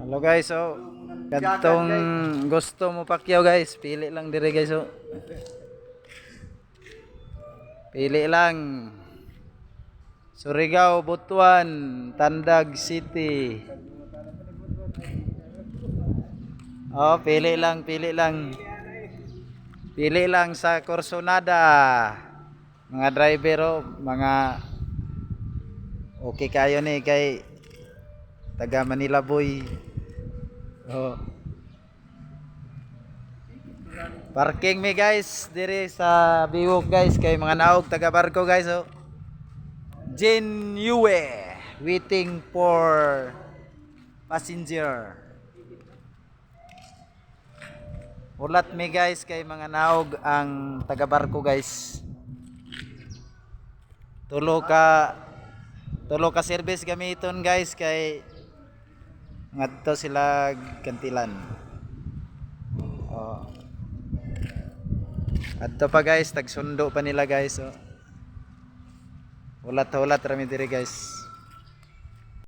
Hello guys, so kadtong gusto mo pakyaw guys, pili lang dire guys so. Pili lang. Surigao, Butuan, Tandag City. Oh, pili lang, pili lang. Pili lang sa Corsonada. Mga driver oh, mga okay kayo ni kay taga Manila boy. Oh. Parking me guys dire sa Biwok guys kay mga naog taga barko guys oh. Genuwe waiting for passenger. Ulat me guys kay mga naog ang taga barko guys. Tulo ka service gamiton guys kay ngadto sila kantilan. Oh. Adto pa guys, tagsundo pa nila guys. Oh. Ulat-ulat rami diri guys.